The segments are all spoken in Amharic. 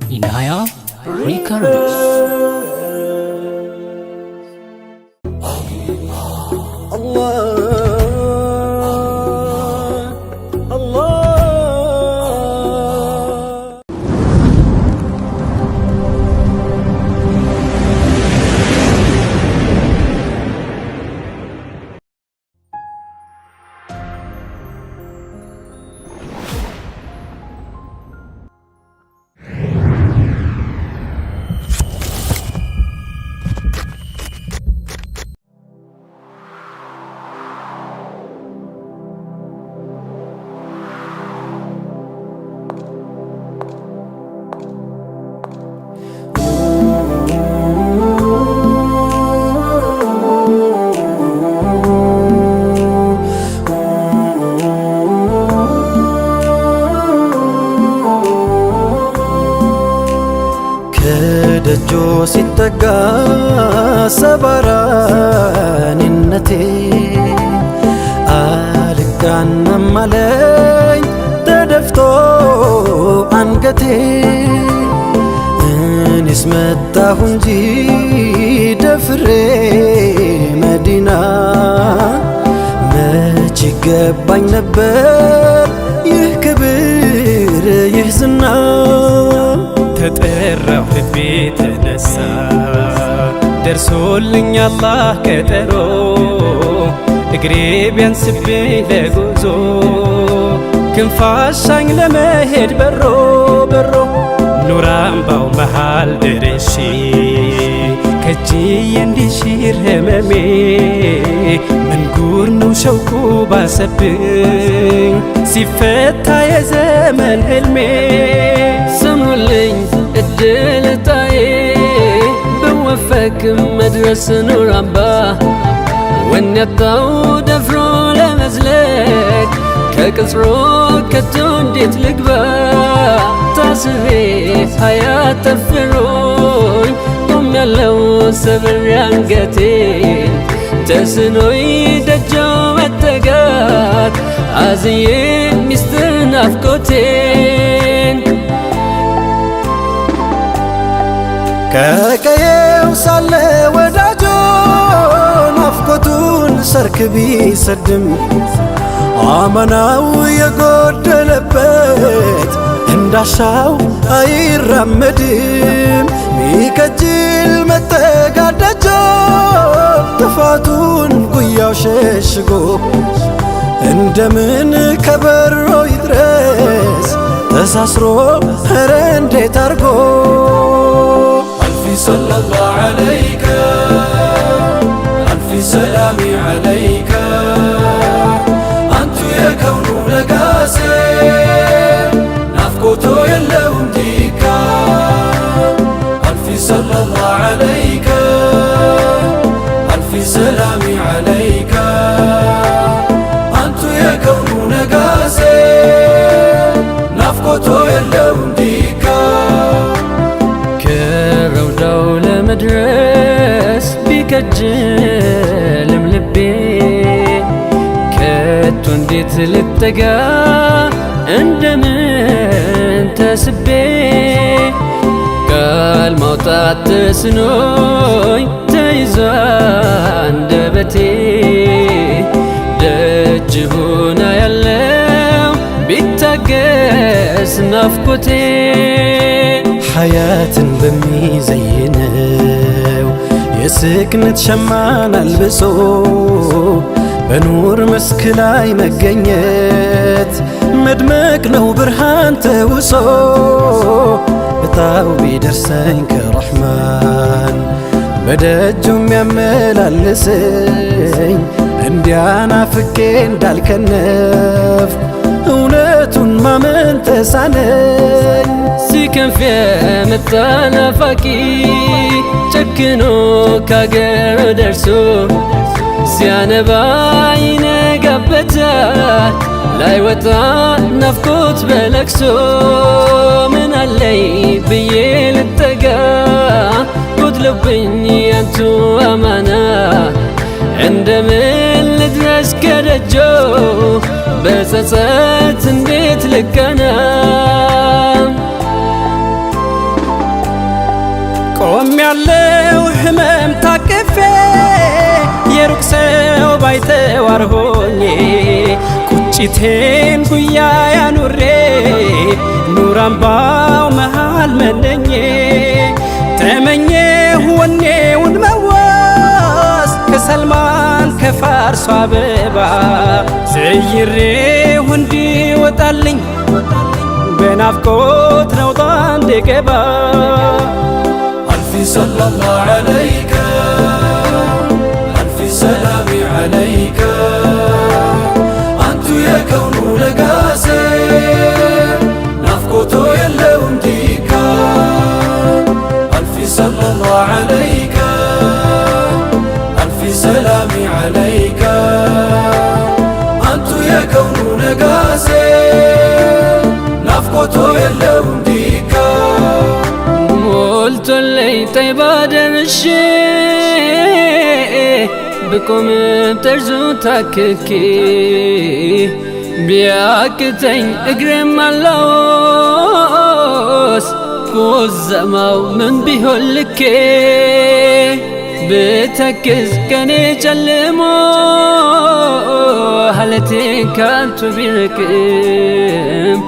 Inaya Records. ደጆ ሲጠጋ ሰባራንነቴ አልጋናም አለኝ ተደፍቶ አንገቴ። እኔስ መጣሁ እንጂ ደፍሬ መዲና መች ይገባኝ ነበር ይህ ክብር ይህ ዝና። ተጠራሁ ልቤ ተነሳ ደርሶልኝ አላህ ቀጠሮ። እግሬ ቢያንስብኝ ለጉዞ ክንፋሻኝ ለመሄድ በሮ በሮ ኑር አምባው መሃል ደርሼ ከእጅዬ እንዲሽር ህመሜ። ምን ጉር ነው ሸውቁ ባሰብኝ ሲፈታ የዘመን ህልሜ። ስሙልኝ እድል ዕጣዬ ብወፈቅም መድረስ ኑር አምባ። ወኔ ያጣው ደፍሮ ለመዝለቅ ከቅጽሮ ከቶ እንዴት ልግባ። ታስሬ ሀያት ጠፍሮኝ ቆሜያለሁ ሰብሬ አንገቴን። ተስኖኝ ደጆ መጠጋት አዝዬ ሚስጥር ናፍቆቴን። ከቀየው ሳለ ወዳጆ ናፍቆቱን ሰርክ ቢሰድም አማናው የጎደለበት እንዳሻው አይራመድም። ሚከጅል መጠጋደጆ ጥፋቱን ጉያው ሸሽጎ እንደምን ከበሮ ይድረስ ተሳስሮ ኧረ እንዴት አርጎ። ألف صلى الله عليك ألف سلامي عليك أنت يا كون لقاسي نفقوتو يلهم ديكا. ألف صلى الله عليك ألف سلامي عليك أنت يا كون لقاسي نفقوتو يلهم ديكا. ከረውዳው ለመድረስ ቢከጅልም ልቤ ከቶ እንዴት ልጠጋ እንደምን ተስቤ። ቃል ማውጣት ተስኖኝ ተይዞ አንደበቴ ደጅ ሆና ያለው ቢታገስ ናፍቆቴ። ሐያትን በሚዘይነው የስክነት ሸማን አልብሶ በኑር መስክ ላይ መገኘት መድመቅ ነው ብርሃን ተውሶ። እጣው ቢደርሰኝ ከረሕማን በደጁም ያመላልሰኝ እንዲያናፍቄ እንዳልከነፍ እውነቱን ማመን ተሳነኝ። ሲከንፍ የመጣ ናፋቂ ጨክኖ ካገር ደርሶ ሲያነባ ይነጋበታል ላይወጣ ናፍቆት በለቅሶ። ምን አለኝ ብዬ ልጠጋ ጎድሎብኝ ያንቱ አማና እንደምን ልድረስ ከደጆ በጸጸት እንዴት ልቀና ቆም ያለው ህመም ታቅፌ የሩቅ ሰው ባይተዋር ሆኜ ቁጭቴን ጉያ ያኑሬ ኑር አምባው መሃል መነኜ ተመኘሁ ወኔውን መዋስ ከሰልማን ከፋርሷ አበባ ዘይሬሁ እንዲወጣልኝ በናፍቆት ነውጣ እንድገባ ألف صلى الله عليك ألف سلام عليك أنت يا كون لقاسي نفقته يلون ديكا ألف صلى الله عليك ألف سلام عليك أنت يا كون لقاسي نفقته يلون ديكا قلت لي طيب دمشي بكم بترزو تاككي بياكتين اقرم اللوس كوزماو من بيهولكي بتكز كاني جلمو هلتي كانتو بيركم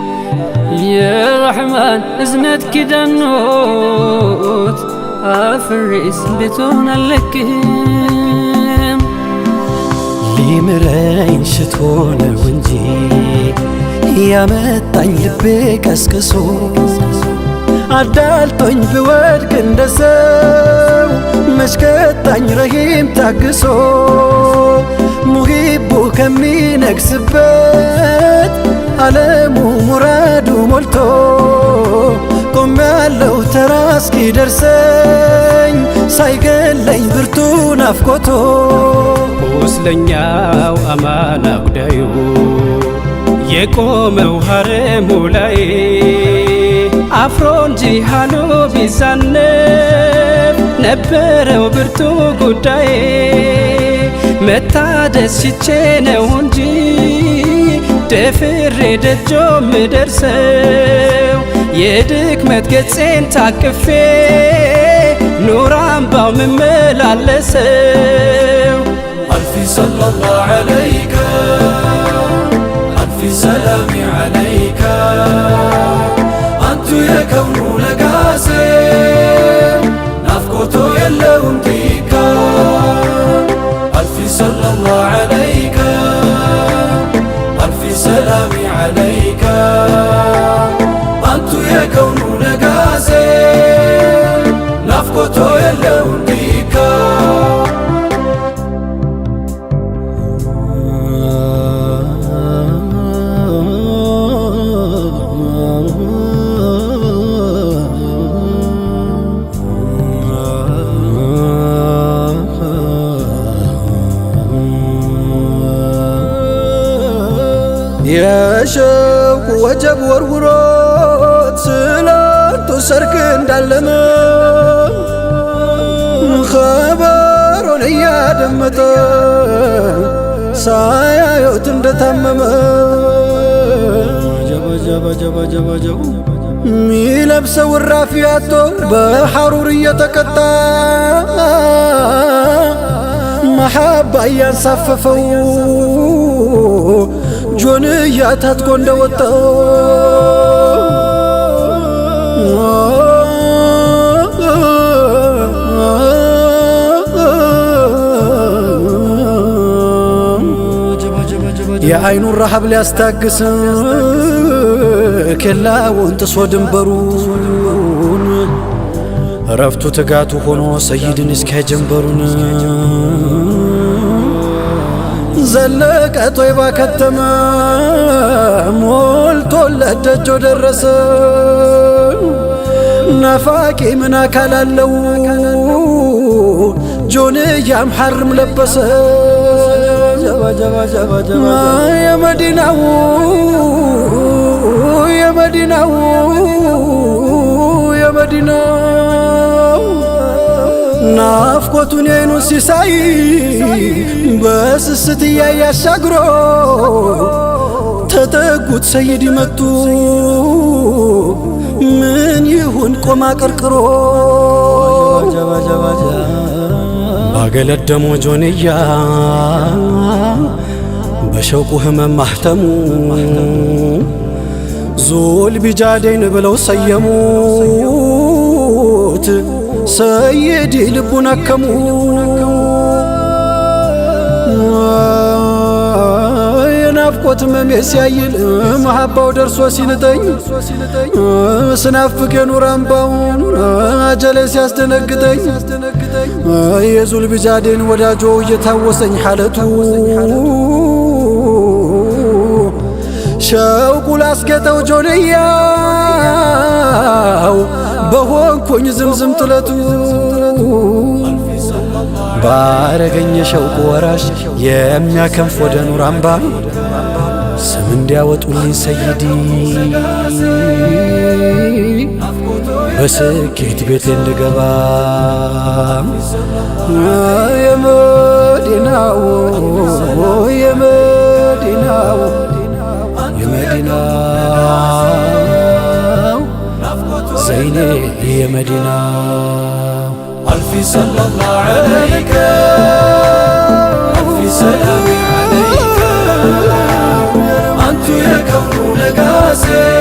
يا رحمن ازنت كده النوت افرس بتونا لكم ሊምረኝ ሽቶ ነው እንጂ ያመጣኝ ልቤ ቀስቅሶ አዳልጦኝ ብወድቅ እንደ ሰው መሽከጣኝ ረሂም ታግሶ ሙሂቡ ከሚነግስበት ዓለሙ ሙራዱ ሞልቶ ቆም ያለው ተራ እስኪደርሰኝ ሳይገለኝ ብርቱ ናፍቆቶ ቁስለኛው አማና ጉዳዩ የቆመው ሐረሙ ላይ አፍሮ እንጂ ሃሎ ቢዛነብ ነበረው ብርቱ ጉዳይ መታደስ ሽቼ ነው እንጂ ደፍሬ ደጆ ምደርሰው የድክመት ገጼን ታቅፌ ኑር አምባው ምመላለሰው ألف صلى الله عليك ألف سلام عليك أنت يا كون لقاسي نفقته يلون ديكا ألف صلى الله عليك ألف سلام عليك أنت يا كون لقاسي نفقته يلون ديكا የሸውቁ ወጀብ ወርውሮት ስላንቱ ሰርክ እንዳለመ ኸበሩን እያደመጠ ሳያዩት እንደታመመ ሚለብሰው እራፊ አጥቶ በሐሩር እየተቀጣ መሐባ እያንሳፈፈው ጆንያ ታጥቆ እንደወጣ የአይኑን ረሃብ ሊያስታግስ ኬላውን ጥሶ ድንበሩን ረፍቱ ትጋቱ ሆኖ ሰይድን እስኪያጀንበሩን ዘለቀ ጦይባ ከተመ ሞልቶለት ደጆ ደረሰ ናፋቂ ምን አካል አለው ጆንያም ሐርም ለበሰ የመዲናው ናፍቆቱን የዓይኑን ሲሳይ በስስት እያየ አሻግሮ ተጠጉት ሰይድ መጡ ምን ይሁን ቆማ ቀርቅሮ ባገለደሞ ጆንያ በሸውቁ ህመም ማህተሙ ዙል ቢጃዴን ብለው ሰየሙት ሰይድ ልቡን አከሙ የናፍቆት ህመሜ ሲያይል መሐባው ደርሶ ሲንጠኝ ስናፍቅ የኑር አምባውን አጀሌ ሲያስደነግጠኝ የዙል ቢጃዴን ወዳጆ እየታወሰኝ ሐለቱ ሸውቁ ላስጌጠው ጆንያው በሆንኩኝ ዝምዝም ጥለቱ ባረገኝ የሸውቁ ወራሽ የሚያከንፍ ወደ ኑር አምባ ስም እንዲያወጡልኝ ሰይዲ በስኬት ቤቴ እንድገባ የመዲናው የመዲናው የመዲናው ዘይኔ የመዲናው ألف صلى الله عليك ألف سلام عليك أنت يا كون نقاسي